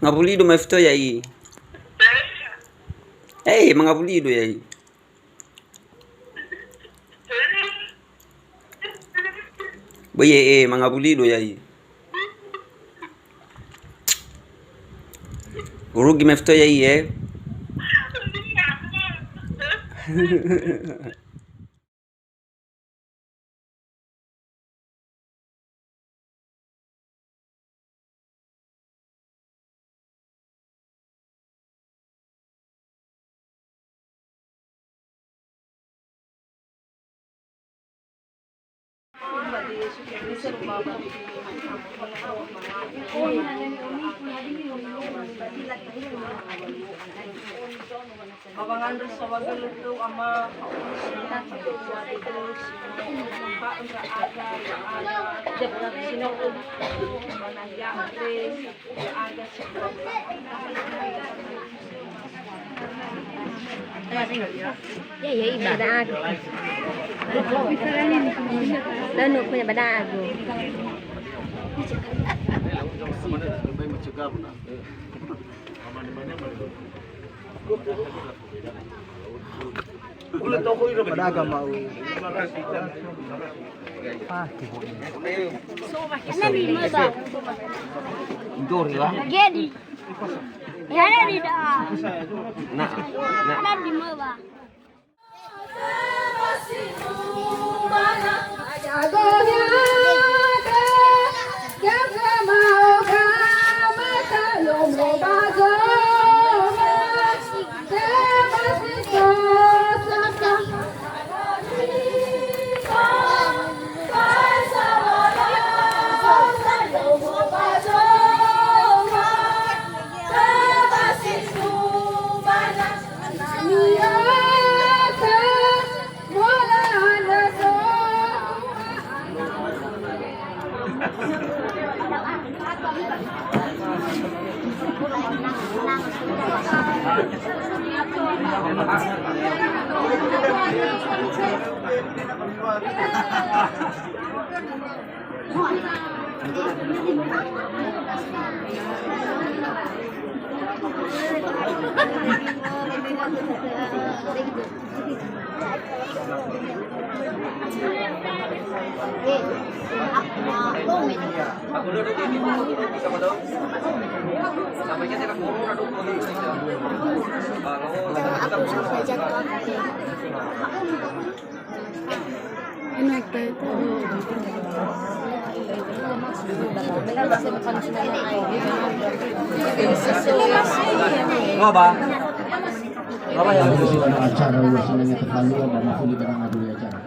Mga pulido mafuto ya hii. Mga pulido ya hii. Boye mga pulido ya hii. Urugi mafuto ya hii Abangan sa wagaluto ama iba na ako. Lano ko na ba na ako? Ulit ako yung padaga mau. Ano di mo ba? Dori ba? Gedi. Yana di da. Na. Ano di mo ba? Aku duduk di sini, bisa betul. Sampainya tidak mau duduk di sini. Ngapa? Ngapa ya? Acara urusannya terlalu dan aku di barang adu acara.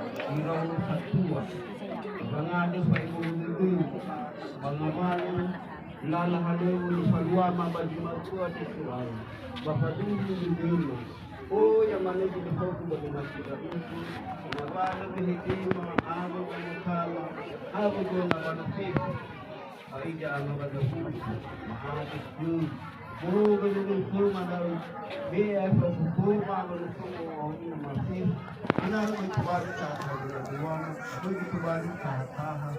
Oh, yang mana di depan tu bagaimana kita ini? Nawana berhikmah, apa yang kalah, apa yang nawana sih? Aida nawana sih, mahasis tu. Oh, betul mana? Biar sesuatu mana semua orang masih. Anak mencuba cara berdua, mencuba cara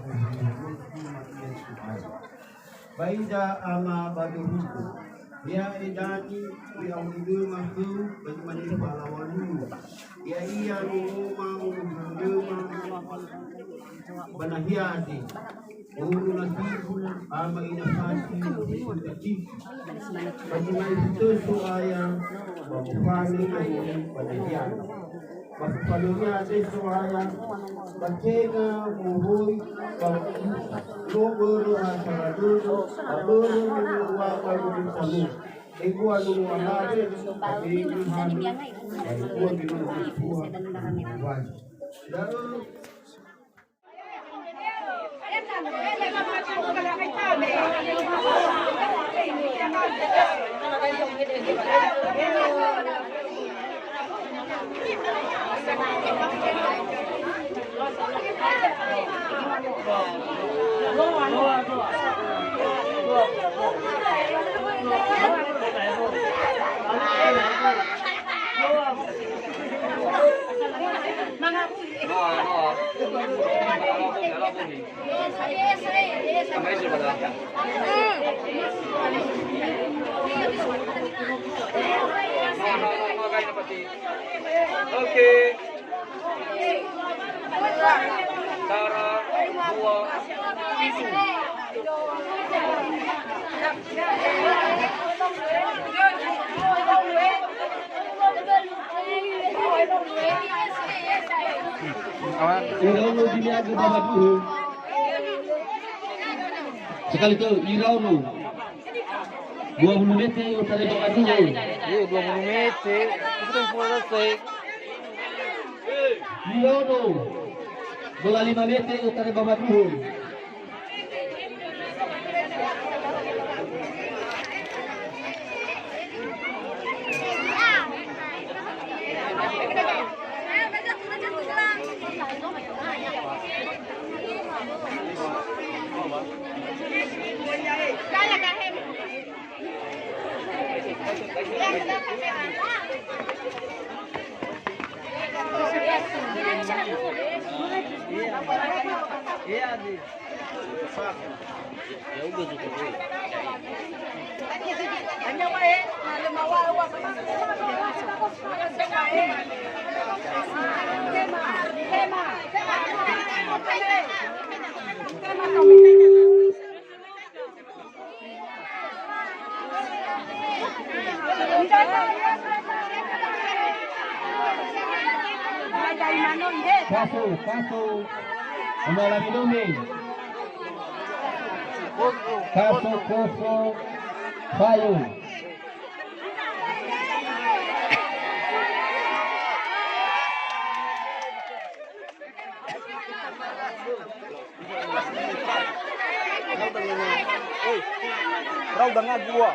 Baida ama baduhu. Ya idani yang hidup mampu bagaimana pahlawan ya iya rumah banahiati uru nasibu ama inafasi kutati bagaimana itu suaya wafani yang banahiati masupalumya ate suaya bacega muhui Gogoro asaradudo aboro wa baru samu ibu anu mahade ibu hanu ibu bidu ibu lalu Sampai sih pada. Oke. Cara dua. Irauno diniaga babak dulu. Sekali itu Irauno 20 meter utara babak dulu. Iya 20 meter. Itu yang pulau selesai. Irauno 25 meter utara babak dulu. Kaso mengalami domain. Kaso Bayu. Raw dengan gua.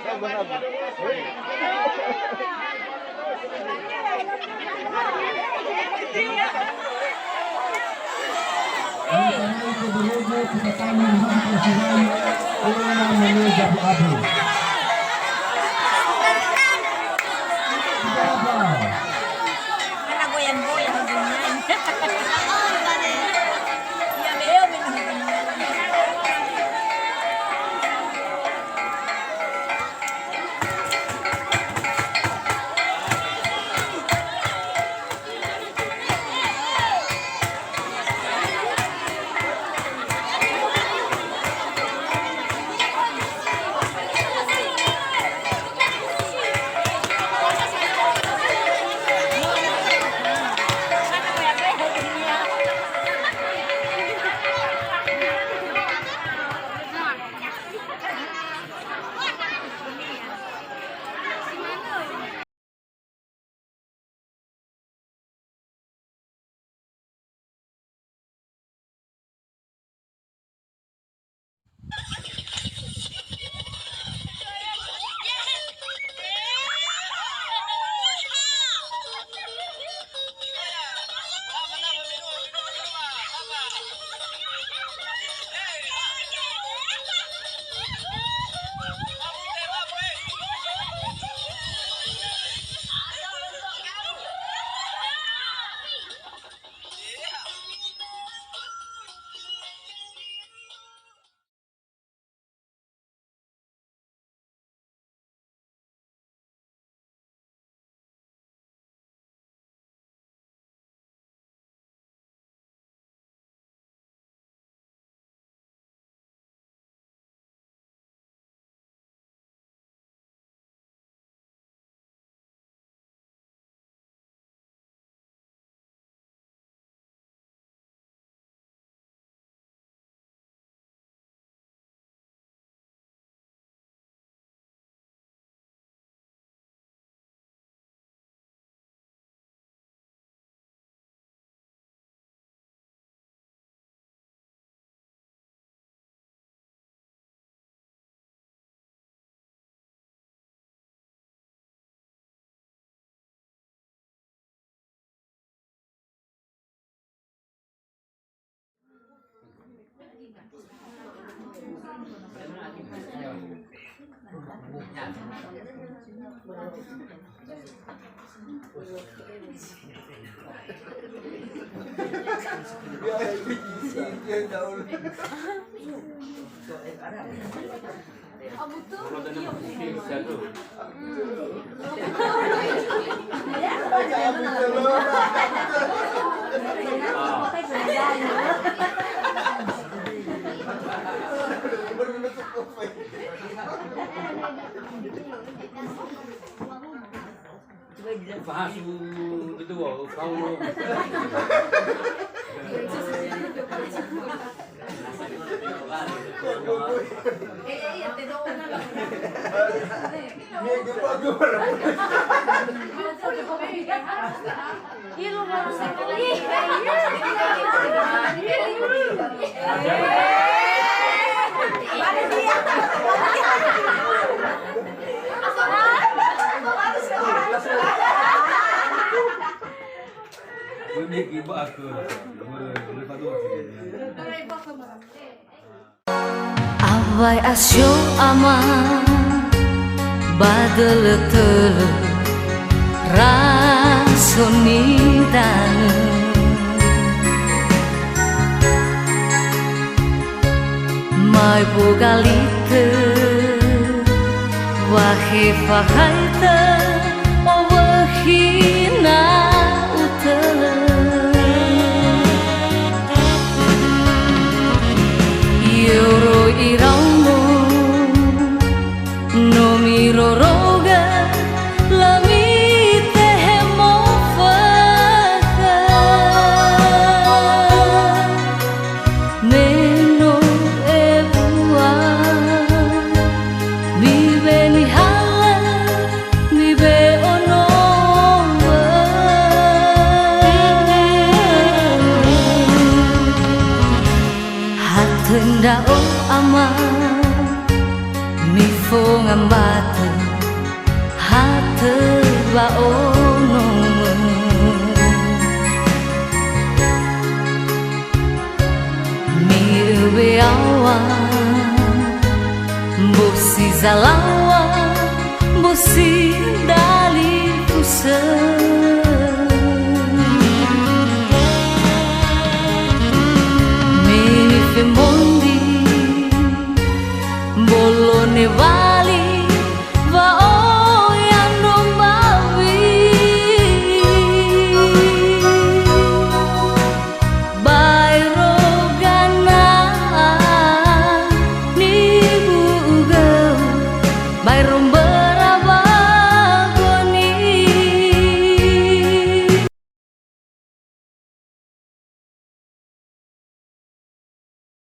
Raw dengan gua. Karena itu dulu kita tanya presiden orang menuju Abu. Karena goyang-goyang dunia. Bahas itu kau Awai asyo ama badel tele rasoni danu mai bogalite wahe fahaita owahina utele Yoro iraumo no miro roga la mite hemofaka meno ebua mi beni hala mi be onowa hatenda o ama mi fo ngambate hate wa ono mi be awa bosi zalau